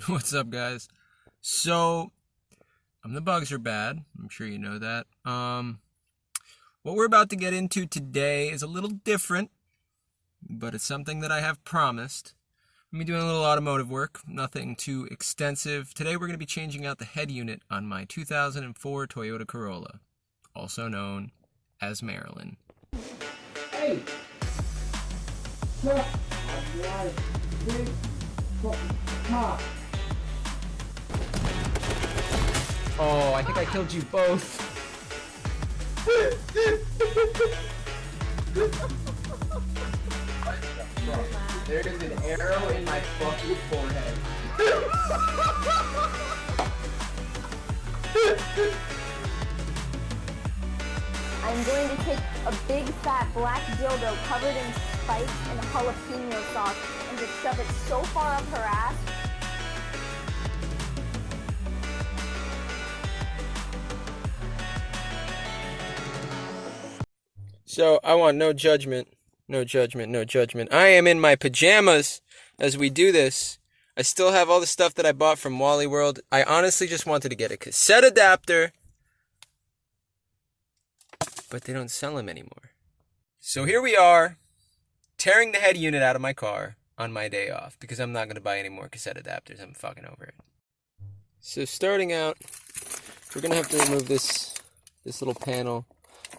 What's up, guys? So, the bugs are bad. I'm sure you know that. What we're about to get into today is a little different, but it's something that I have promised. I'm doing a little automotive work, nothing too extensive. Today we're going to be changing out the head unit on my 2004 Toyota Corolla, also known as Maryland. Hey! Stop! I'm alive. Big fucking cop. Oh, I think I killed you both. There is an arrow in my fucking forehead. I'm going to take a big fat black dildo covered in spikes and jalapeno sauce and just shove it so far up her ass. So, I want no judgment. No judgment, no judgment. I am in my pajamas as we do this. I still have all the stuff that I bought from Wally World. I honestly just wanted to get a cassette adapter, but they don't sell them anymore. So here we are, tearing the head unit out of my car on my day off, because I'm not going to buy any more cassette adapters. I'm fucking over it. So starting out, we're going to have to remove this little panel.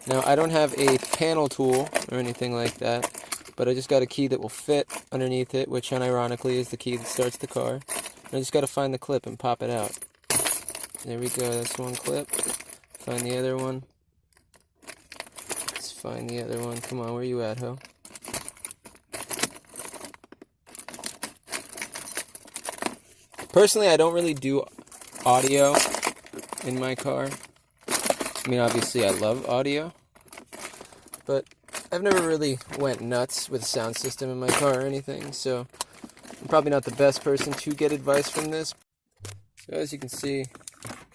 Now, I don't have a panel tool or anything like that, but I just got a key that will fit underneath it, which unironically is the key that starts the car. And I just got to find the clip and pop it out. There we go, that's one clip. Find the other one. Let's find the other one. Come on, where you at, ho? Personally, I don't really do audio in my car. I mean, obviously, I love audio, but I've never really went nuts with a sound system in my car or anything, so I'm probably not the best person to get advice from this. So as you can see,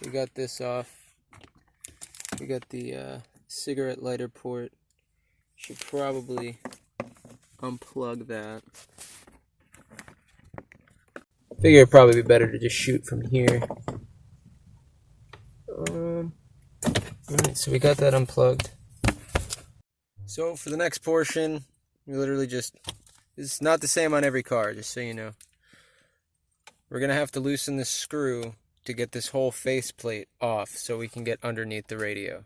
we got this off. We got the cigarette lighter port. Should probably unplug that. Figure it'd probably be better to just shoot from here. Alright, so we got that unplugged. So for the next portion, we literally just, it's not the same on every car, just so you know. We're going to have to loosen this screw to get this whole faceplate off so we can get underneath the radio.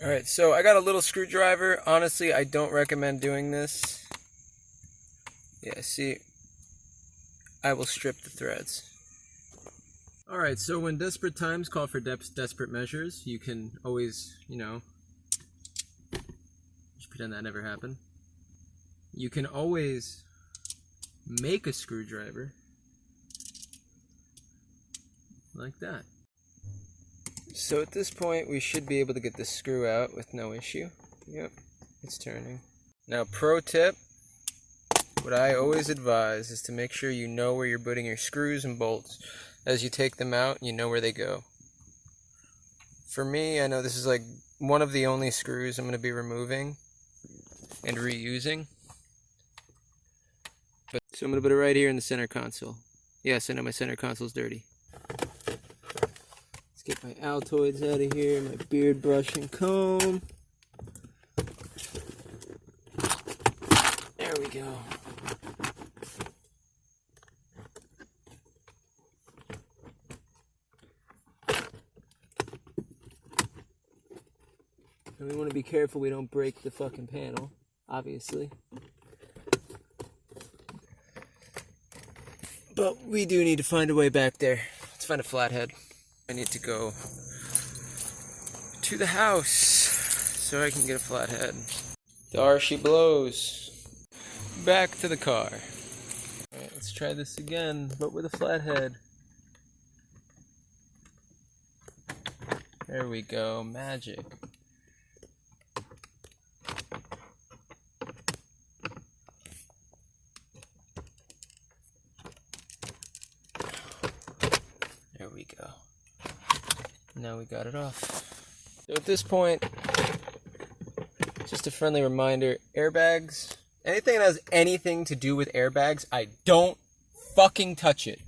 Alright, so I got a little screwdriver. Honestly, I don't recommend doing this. Yeah, see, I will strip the threads. Alright, so when desperate times call for desperate measures, you can always, just pretend that never happened. You can always make a screwdriver like that. So at this point, we should be able to get this screw out with no issue. Yep, it's turning. Now, pro tip, what I always advise is to make sure you know where you're putting your screws and bolts. As you take them out, you know where they go. For me, I know this is like one of the only screws I'm going to be removing and reusing. So I'm going to put it right here in the center console. Yes, I know my center console's dirty. Let's get my Altoids out of here, my beard brush and comb. There we go. And we want to be careful we don't break the fucking panel, obviously. But we do need to find a way back there. Let's find a flathead. I need to go to the house so I can get a flathead. There she blows. Back to the car. Alright, let's try this again, but with a flathead. There we go, magic. There we go. Now we got it off. So at this point, just a friendly reminder, airbags, anything that has anything to do with airbags, I don't fucking touch it.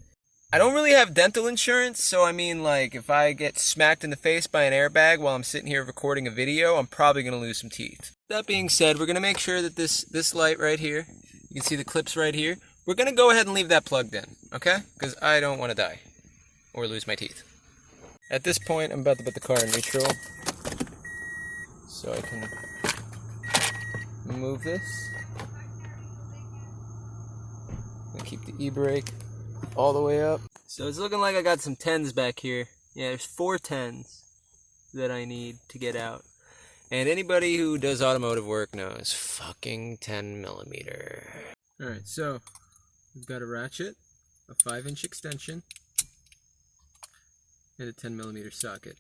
I don't really have dental insurance, so I mean, like, if I get smacked in the face by an airbag while I'm sitting here recording a video, I'm probably going to lose some teeth. That being said, we're going to make sure that this light right here, you can see the clips right here, we're going to go ahead and leave that plugged in, okay? Because I don't want to die or lose my teeth. At this point, I'm about to put the car in neutral so I can move this. I'm going to keep the e-brake all the way up. So it's looking like I got some 10s back here. Yeah, there's 4 10s that I need to get out. And anybody who does automotive work knows fucking 10 millimeter. Alright, so we've got a ratchet, a 5-inch extension, and a 10 millimeter socket.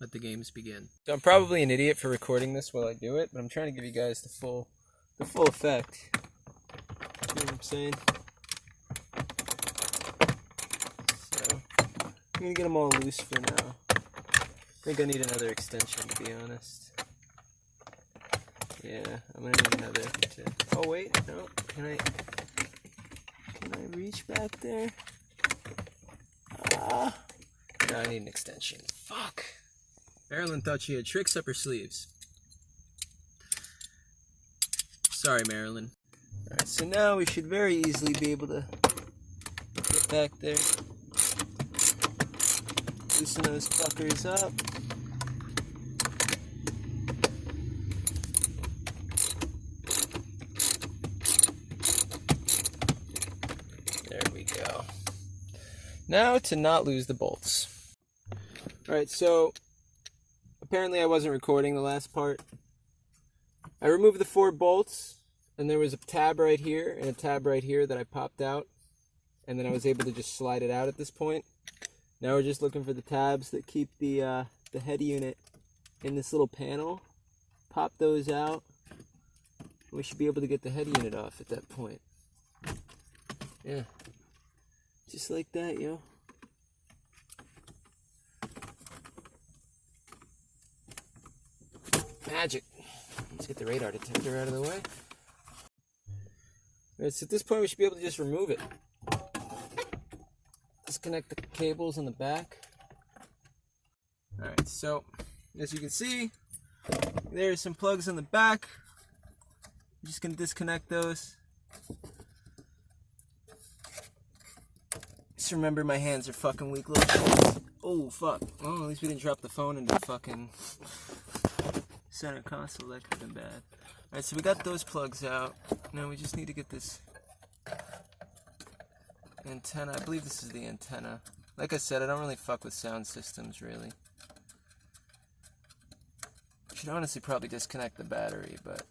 Let the games begin. So I'm probably an idiot for recording this while I do it, but I'm trying to give you guys the full effect. You know what I'm saying? So, I'm gonna get them all loose for now. I think I need another extension, to be honest. Yeah, I'm gonna need another too. Oh wait, no, can I reach back there? No, I need an extension. Fuck. Marilyn thought she had tricks up her sleeves. Sorry, Marilyn. Alright, so now we should very easily be able to get back there. Loosen those fuckers up. There we go. Now to not lose the bolts. Alright, so apparently I wasn't recording the last part. I removed the 4 bolts. And there was a tab right here and a tab right here that I popped out. And then I was able to just slide it out at this point. Now we're just looking for the tabs that keep the head unit in this little panel. Pop those out. We should be able to get the head unit off at that point. Yeah. Just like that, yo. Magic. Let's get the radar detector out of the way. Alright, so at this point we should be able to just remove it. Disconnect the cables in the back. Alright, so as you can see, there's some plugs in the back. I'm just gonna disconnect those. Just remember my hands are fucking weak little shits. Oh fuck. Well, at least we didn't drop the phone into the fucking center console. That could have been bad. Alright, so we got those plugs out. Now we just need to get this antenna. I believe this is the antenna. Like I said, I don't really fuck with sound systems, really. Should honestly probably disconnect the battery, but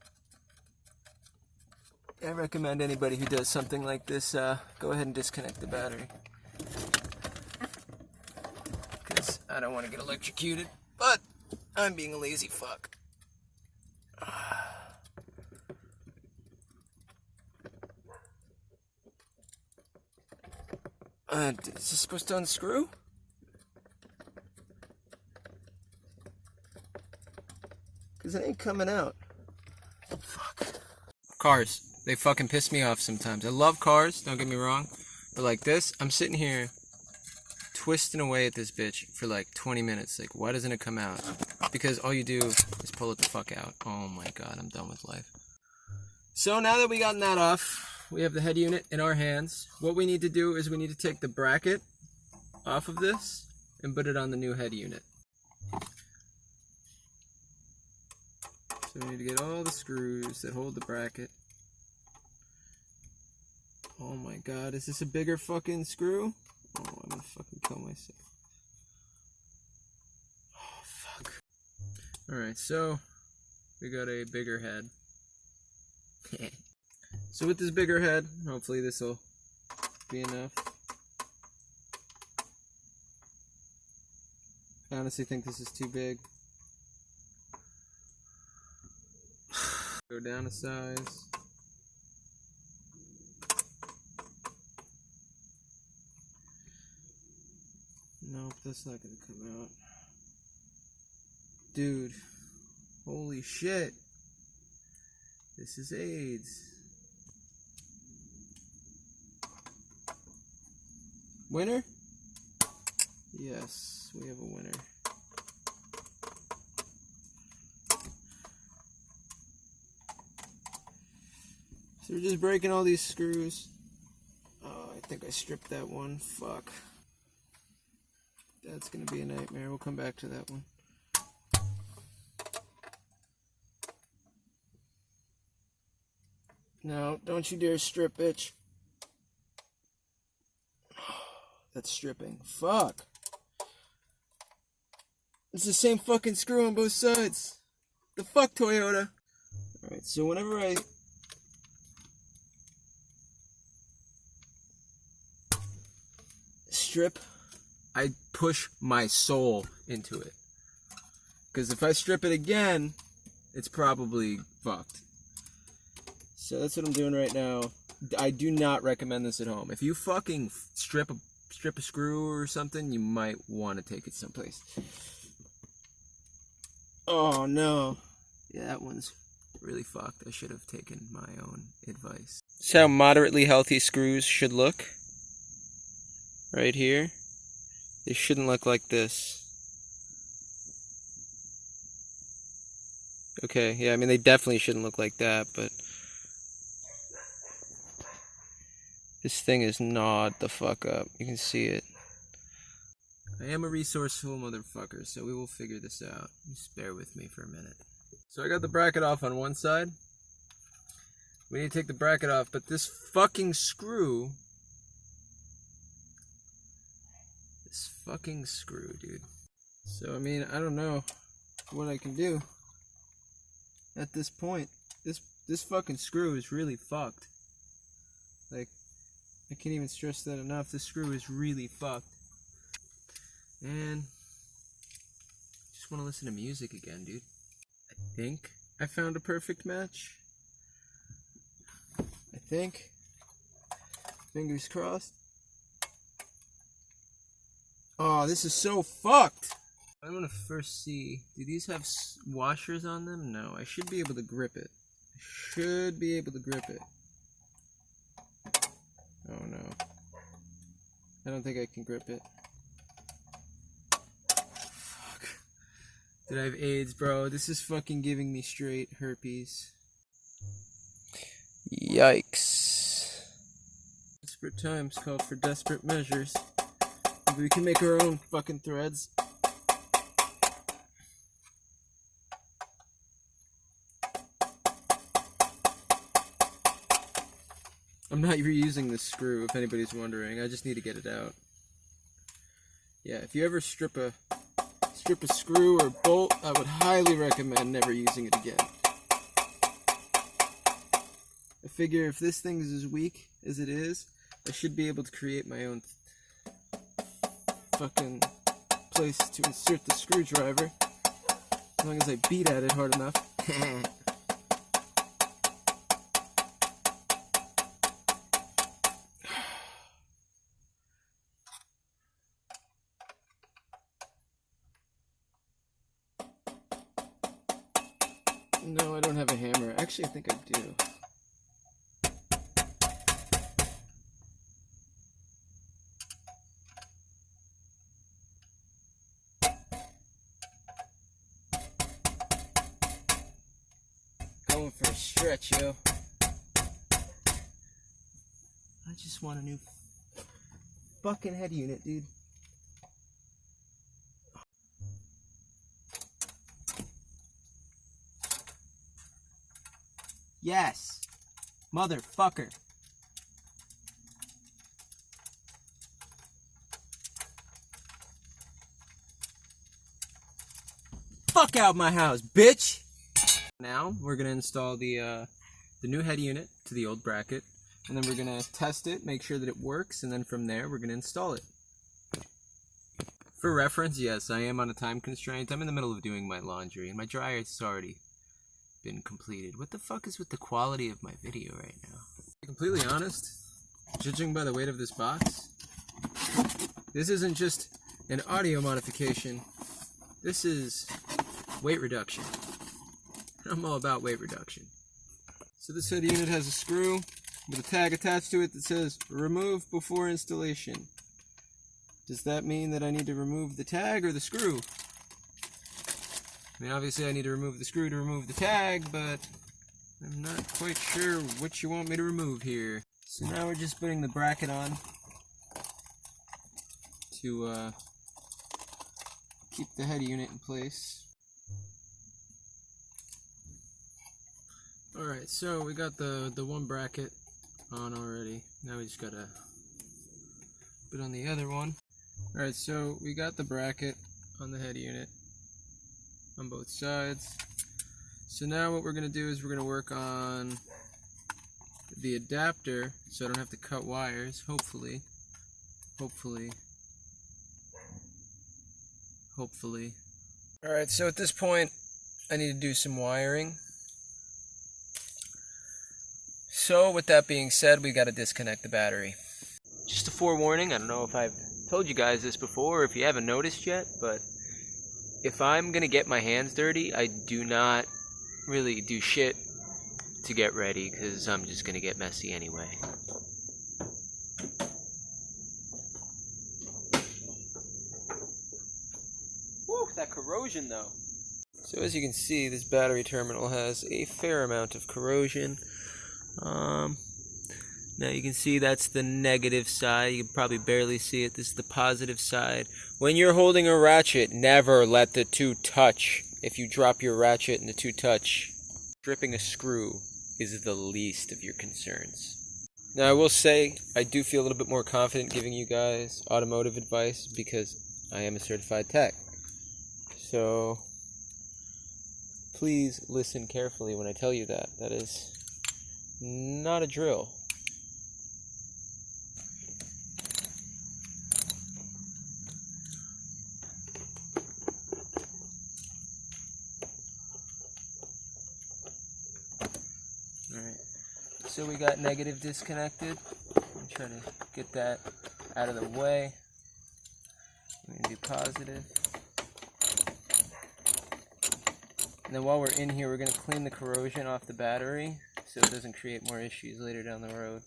I recommend anybody who does something like this, go ahead and disconnect the battery. Because I don't want to get electrocuted, but I'm being a lazy fuck. Is this supposed to unscrew? Because it ain't coming out. Fuck. Cars. They fucking piss me off sometimes. I love cars, don't get me wrong. But like this, I'm sitting here twisting away at this bitch for like 20 minutes. Like, why doesn't it come out? Because all you do is pull it the fuck out. Oh my god, I'm done with life. So now that we gotten that off, we have the head unit in our hands. What we need to do is we need to take the bracket off of this and put it on the new head unit. So we need to get all the screws that hold the bracket. Oh my god, is this a bigger fucking screw? Oh, I'm gonna fucking kill myself. Oh, fuck. Alright, so we got a bigger head. So with this bigger head, hopefully this will be enough. I honestly think this is too big. Go down a size. Nope, that's not gonna come out. Dude, holy shit. This is AIDS. Winner? Yes, we have a winner. So we're just breaking all these screws. Oh, I think I stripped that one. Fuck. That's gonna be a nightmare. We'll come back to that one. No, don't you dare strip, bitch. That's stripping. Fuck. It's the same fucking screw on both sides. The fuck, Toyota? Alright, so whenever I strip, I push my soul into it. Because if I strip it again, it's probably fucked. So that's what I'm doing right now. I do not recommend this at home. If you fucking strip a screw or something, you might want to take it someplace. Oh no. Yeah, that one's really fucked. I should have taken my own advice. This is how moderately healthy screws should look. Right here. They shouldn't look like this. Okay, yeah, I mean they definitely shouldn't look like that, but this thing is gnawed the fuck up. You can see it. I am a resourceful motherfucker, so we will figure this out. Just bear with me for a minute. So I got the bracket off on one side. We need to take the bracket off, but this fucking screw... This fucking screw, dude. So, I mean, I don't know what I can do at this point. This fucking screw is really fucked. Like, I can't even stress that enough. This screw is really fucked. And just want to listen to music again, dude. I think I found a perfect match. I think. Fingers crossed. Oh, this is so fucked. I want to first see, do these have washers on them? No, I should be able to grip it. I should be able to grip it. Oh no. I don't think I can grip it. Fuck. Did I have AIDS, bro? This is fucking giving me straight herpes. Yikes. Desperate times call for desperate measures. Maybe we can make our own fucking threads. I'm not reusing this screw, if anybody's wondering. I just need to get it out. Yeah, if you ever strip a screw or bolt, I would highly recommend never using it again. I figure if this thing is as weak as it is, I should be able to create my own fucking place to insert the screwdriver, as long as I beat at it hard enough. No, I don't have a hammer. Actually, I think I do. Going for a stretch, yo. I just want a new fucking head unit, dude. Yes, motherfucker. Fuck out my house, bitch. Now we're gonna install the new head unit to the old bracket, and then we're gonna test it, make sure that it works, and then from there we're gonna install it. For reference, yes, I am on a time constraint. I'm in the middle of doing my laundry, and my dryer is already been completed. What the fuck is with the quality of my video right now? To be completely honest, judging by the weight of this box, this isn't just an audio modification. This is weight reduction. I'm all about weight reduction. So this head unit has a screw with a tag attached to it that says remove before installation. Does that mean that I need to remove the tag or the screw? I mean, obviously I need to remove the screw to remove the tag, but I'm not quite sure what you want me to remove here. So now we're just putting the bracket on to keep the head unit in place. Alright, so we got the one bracket on already. Now we just gotta put on the other one. Alright, so we got the bracket on the head unit on both sides. So now what we're going to do is we're going to work on the adapter so I don't have to cut wires, hopefully. Alright, so at this point I need to do some wiring. So with that being said, we got to disconnect the battery. Just a forewarning, I don't know if I've told you guys this before or if you haven't noticed yet, but if I'm gonna get my hands dirty, I do not really do shit to get ready because I'm just gonna get messy anyway. Woo, that corrosion though. So as you can see, this battery terminal has a fair amount of corrosion. Now you can see that's the negative side. You can probably barely see it. This is the positive side. When you're holding a ratchet, never let the two touch. If you drop your ratchet and the two touch, stripping a screw is the least of your concerns. Now I will say, I do feel a little bit more confident giving you guys automotive advice because I am a certified tech. So please listen carefully when I tell you that. That is not a drill. Alright, so we got negative disconnected. I'm trying to get that out of the way. I'm going to do positive. And then while we're in here, we're going to clean the corrosion off the battery so it doesn't create more issues later down the road.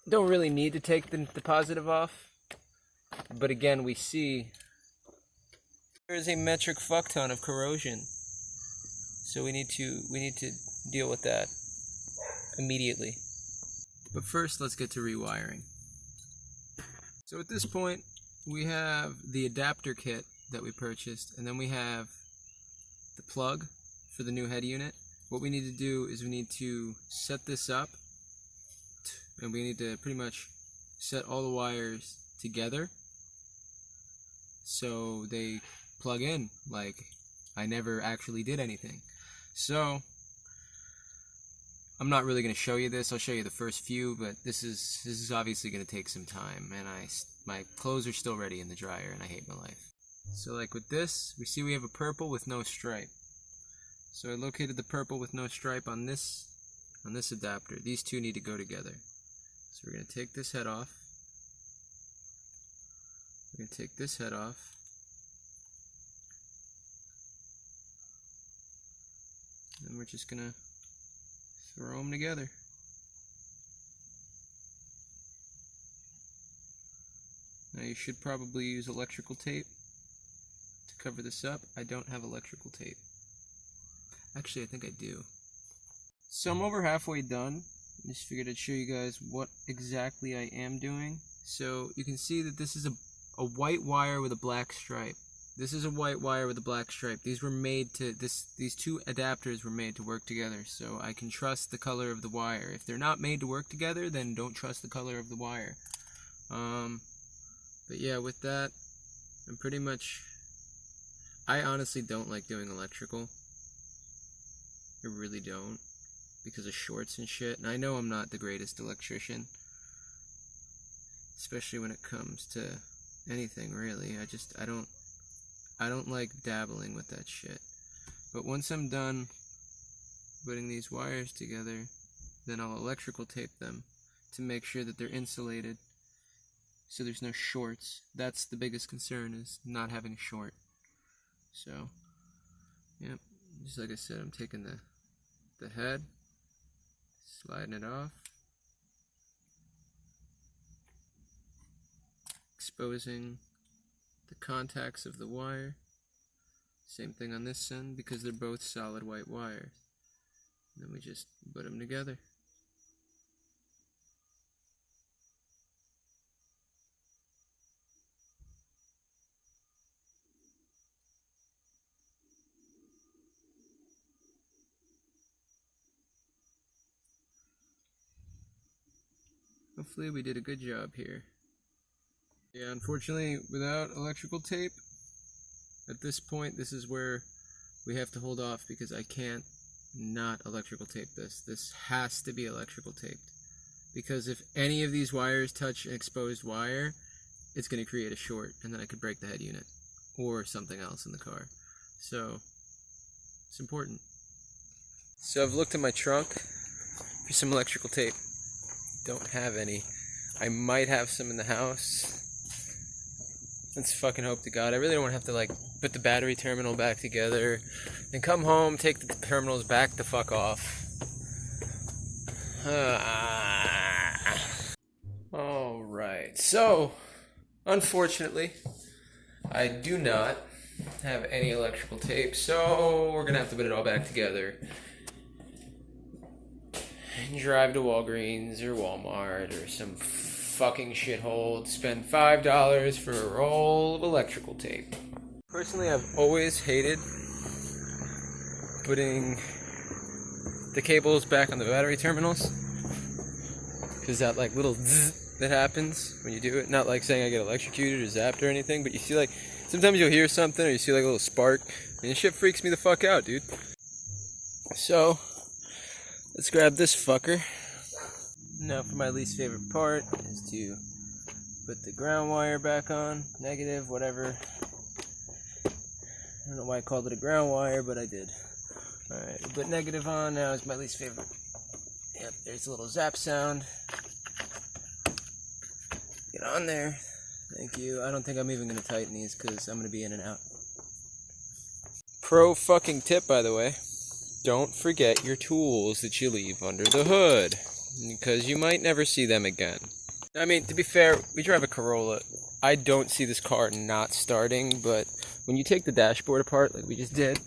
Don't really need to take the positive off, but again, we see there's a metric fuck ton of corrosion, so we need to deal with that immediately. But first, let's get to rewiring. So at this point, we have the adapter kit that we purchased, and then we have the plug for the new head unit. What we need to do is we need to set this up, and we need to pretty much set all the wires together so they plug in like I never actually did anything. So I'm not really going to show you this. I'll show you the first few, but this is obviously going to take some time, and my clothes are still ready in the dryer and I hate my life. So like with this, we see we have a purple with no stripe. So I located the purple with no stripe on this adapter. These two need to go together. So we're going to take this head off. We're going to take this head off. And we're just going to throw them together. Now you should probably use electrical tape to cover this up. I don't have electrical tape. Actually, I think I do. So I'm over halfway done. I just figured I'd show you guys what exactly I am doing. So you can see that this is a white wire with a black stripe. This is a white wire with a black stripe. These were made to, these two adapters were made to work together, so I can trust the color of the wire. If they're not made to work together, then don't trust the color of the wire. But yeah, with that, I'm pretty much, I honestly don't like doing electrical. I really don't, because of shorts and shit. And I know I'm not the greatest electrician, especially when it comes to anything really. I don't like dabbling with that shit. But once I'm done putting these wires together, then I'll electrical tape them to make sure that they're insulated so there's no shorts. That's the biggest concern, is not having a short. So Yep, just like I said, I'm taking the head, sliding it off, exposing the contacts of the wire. Same thing on this end because they're both solid white wires. And then we just put them together. Hopefully we did a good job here. Yeah, unfortunately, without electrical tape, at this point, this is where we have to hold off because I can't not electrical tape this. This has to be electrical taped. Because if any of these wires touch an exposed wire, it's going to create a short, and then I could break the head unit or something else in the car. So, it's important. So I've looked in my trunk for some electrical tape. Don't have any. I might have some in the house. Let's fucking hope to God. I really don't want to have to like put the battery terminal back together and come home, take the terminals back the fuck off. Alright, so unfortunately I do not have any electrical tape, so we're gonna have to put it all back together and drive to Walgreens or Walmart or some fucking shithole, spend $5 for a roll of electrical tape. Personally, I've always hated putting the cables back on the battery terminals because that like little zzz that happens when you do it. Not like saying I get electrocuted or zapped or anything, but you see like sometimes you'll hear something or you see like a little spark and this shit freaks me the fuck out, dude. So let's grab this fucker. Now for my least favorite part is to put the ground wire back on, negative, whatever. I don't know why I called it a ground wire, but I did. Alright, we'll put negative on, now is my least favorite. Yep, there's a little zap sound. Get on there. Thank you. I don't think I'm even going to tighten these because I'm going to be in and out. Pro fucking tip, by the way. Don't forget your tools that you leave under the hood, because you might never see them again. I mean, to be fair, we drive a Corolla. I don't see this car not starting, but when you take the dashboard apart, like we just did,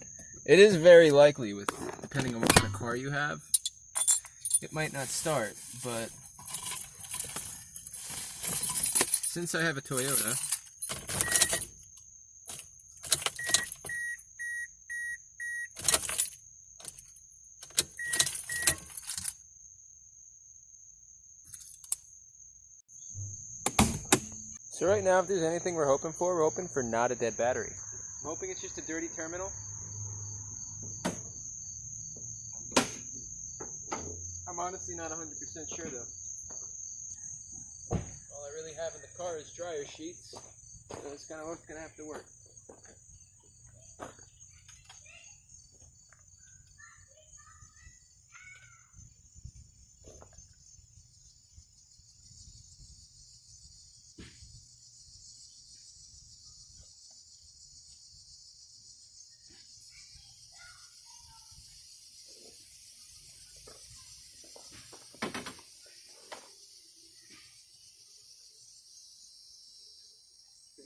it is very likely, with depending on what kind of car you have, it might not start, but since I have a Toyota, so right now, if there's anything we're hoping for not a dead battery. I'm hoping it's just a dirty terminal. I'm honestly not 100% sure though. All I really have in the car is dryer sheets, so it's kind of what's going to have to work.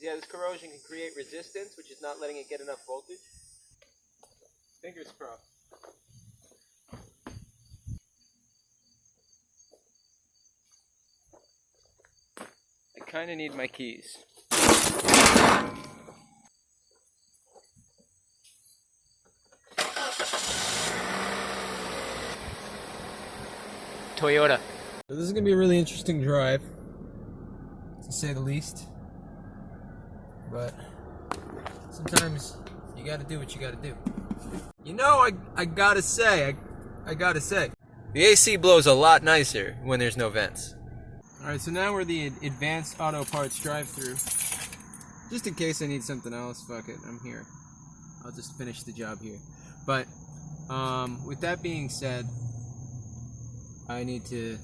Yeah, this corrosion can create resistance, which is not letting it get enough voltage. Fingers crossed. I kind of need my keys. Toyota. So this is going to be a really interesting drive, to say the least. But sometimes you gotta do what you gotta do. You know, I gotta say, the AC blows a lot nicer when there's no vents. Alright, so now we're the advanced auto parts drive-thru. Just in case I need something else, fuck it, I'm here. I'll just finish the job here. But, with that being said, I need to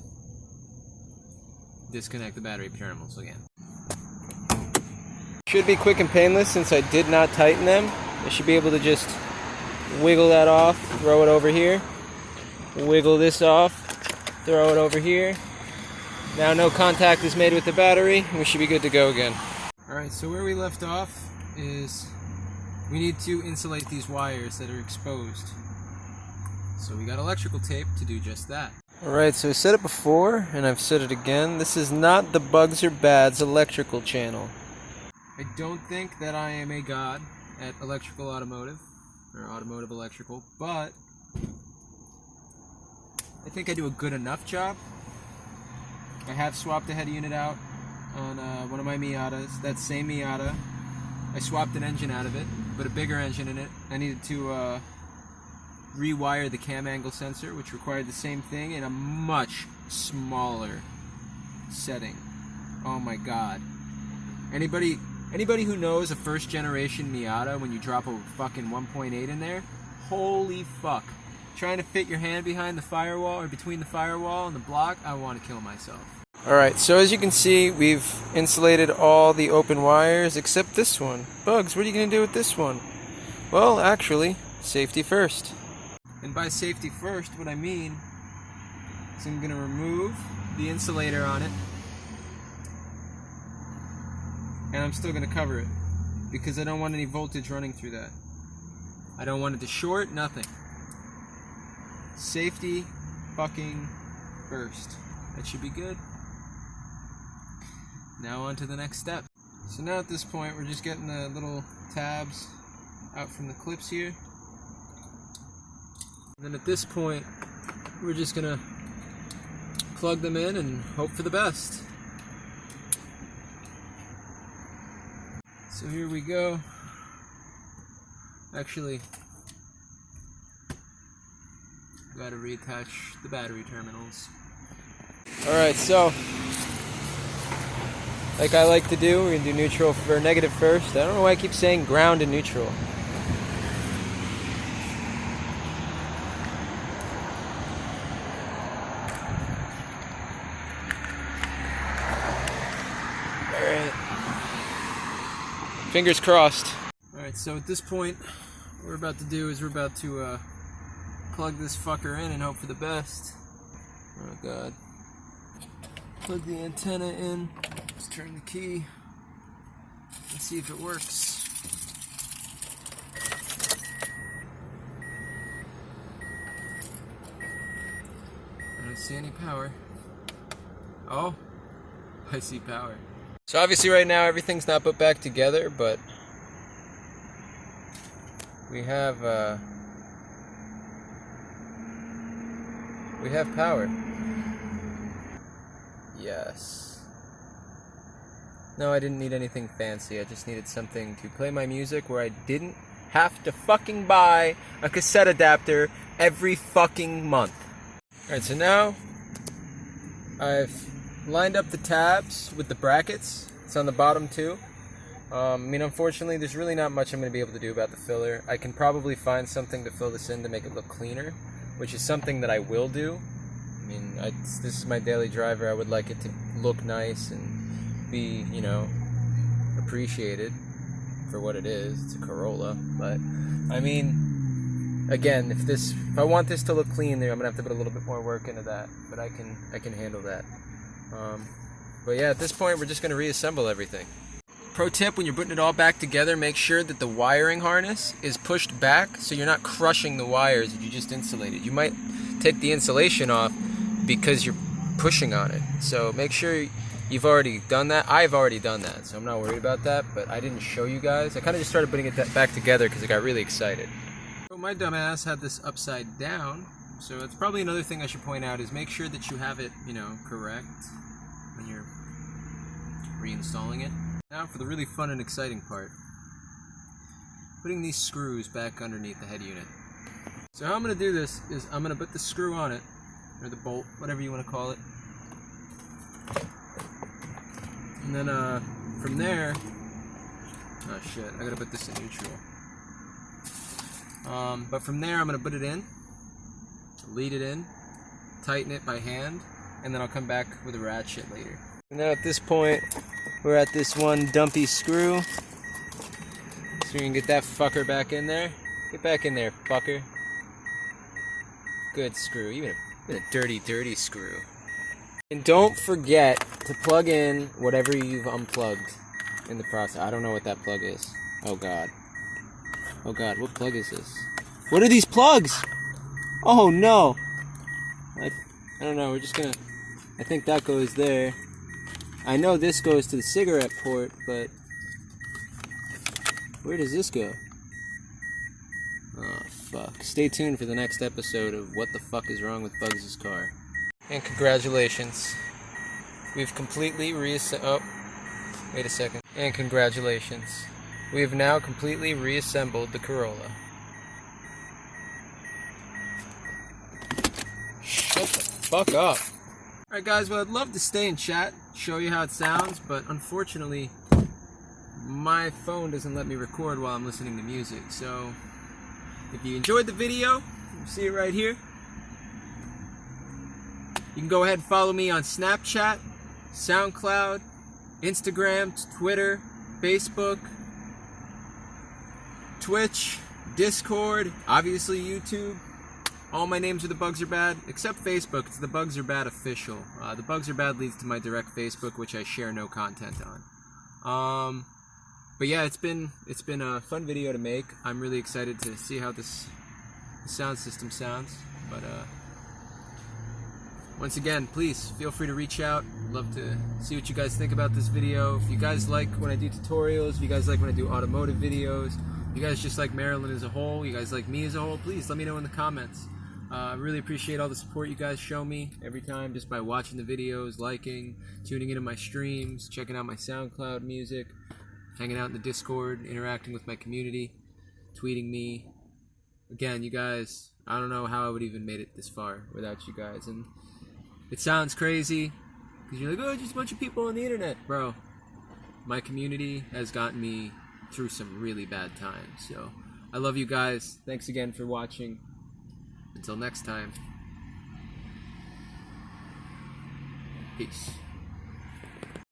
disconnect the battery terminals again. Should be quick and painless since I did not tighten them. I should be able to just wiggle that off, throw it over here. Wiggle this off, throw it over here. Now no contact is made with the battery, we should be good to go again. Alright, so where we left off is we need to insulate these wires that are exposed. So we got electrical tape to do just that. Alright, so I said it before, and I've said it again, this is not the Bugs Are Bad's electrical channel. I don't think that I am a god at electrical automotive, or automotive electrical, but I think I do a good enough job. I have swapped the head unit out on one of my Miatas, that same Miata. I swapped an engine out of it, put a bigger engine in it. I needed to rewire the cam angle sensor, which required the same thing in a much smaller setting. Oh my god. Anybody who knows a first generation Miata, when you drop a fucking 1.8 in there, holy fuck. Trying to fit your hand behind the firewall, or between the firewall and the block, I want to kill myself. Alright, so as you can see, we've insulated all the open wires except this one. Bugs, what are you going to do with this one? Well, actually, safety first. And by safety first, what I mean is I'm going to remove the insulator on it, and I'm still going to cover it, because I don't want any voltage running through that. I don't want it to short, nothing. Safety fucking first. That should be good. Now on to the next step. So now at this point we're just getting the little tabs out from the clips here. And then at this point we're just gonna plug them in and hope for the best. So here we go. Actually, gotta reattach the battery terminals. Alright, so like I like to do, we're gonna do neutral for negative first. I don't know why I keep saying ground and neutral. Alright. Fingers crossed. Alright, so at this point, what we're about to do is we're about to plug this fucker in and hope for the best. Oh god. Plug the antenna in. Let's turn the key and see if it works. I don't see any power. Oh, I see power. So obviously right now everything's not put back together, but we have power. Yes. No, I didn't need anything fancy. I just needed something to play my music where I didn't have to fucking buy a cassette adapter every fucking month. Alright, so now I've lined up the tabs with the brackets. It's on the bottom too. I mean, unfortunately, there's really not much I'm going to be able to do about the filler. I can probably find something to fill this in to make it look cleaner, which is something that I will do. I mean, this is my daily driver. I would like it to look nice and be, you know, appreciated for what it is. It's a Corolla, but I mean, again, if I want this to look clean, there I'm gonna have to put a little bit more work into that, but I can handle that. But yeah, at this point, we're just gonna reassemble everything. Pro tip: when you're putting it all back together, make sure that the wiring harness is pushed back so you're not crushing the wires that you just insulated. You might take the insulation off because you're pushing on it. So make sure you've already done that. I've already done that, so I'm not worried about that, but I didn't show you guys. I kind of just started putting it back together because I got really excited. So my dumbass had this upside down, so it's probably another thing I should point out is make sure that you have it, you know, correct when you're reinstalling it. Now for the really fun and exciting part. Putting these screws back underneath the head unit. So how I'm going to do this is I'm going to put the screw on it, or the bolt, whatever you want to call it. And then from there, oh shit, I gotta put this in neutral. But from there I'm gonna put it in, lead it in, tighten it by hand, and then I'll come back with a ratchet later. Now at this point, we're at this one dumpy screw, so we can get that fucker back in there. Get back in there, fucker. Good screw. Even a dirty, dirty screw. And don't forget to plug in whatever you've unplugged in the process. I don't know what that plug is. Oh god. Oh god, what plug is this? What are these plugs? Oh no! I don't know, we're just gonna... I think that goes there. I know this goes to the cigarette port, but... where does this go? Oh, fuck. Stay tuned for the next episode of What the Fuck is Wrong with Bugs' Car. And congratulations. We've completely oh, wait a second. And congratulations. We have now completely reassembled the Corolla. Shut the fuck up. Alright guys, well I'd love to stay and chat, show you how it sounds, but unfortunately my phone doesn't let me record while I'm listening to music, so if you enjoyed the video, you see it right here. You can go ahead and follow me on Snapchat, SoundCloud, Instagram, Twitter, Facebook, Twitch, Discord, obviously YouTube. All my names are The Bugs Are Bad, except Facebook. It's The Bugs Are Bad Official. The Bugs Are Bad leads to my direct Facebook, which I share no content on. But yeah, it's been a fun video to make. I'm really excited to see how this sound system sounds. But once again, please feel free to reach out. Love to see what you guys think about this video. If you guys like when I do tutorials, if you guys like when I do automotive videos, if you guys just like Maryland as a whole, you guys like me as a whole, please let me know in the comments. I really appreciate all the support you guys show me every time just by watching the videos, liking, tuning into my streams, checking out my SoundCloud music, hanging out in the Discord, interacting with my community, tweeting me. Again, you guys, I don't know how I would even made it this far without you guys. And it sounds crazy because you're like, oh, just a bunch of people on the internet. Bro, my community has gotten me through some really bad times. So I love you guys. Thanks again for watching. Until next time, peace.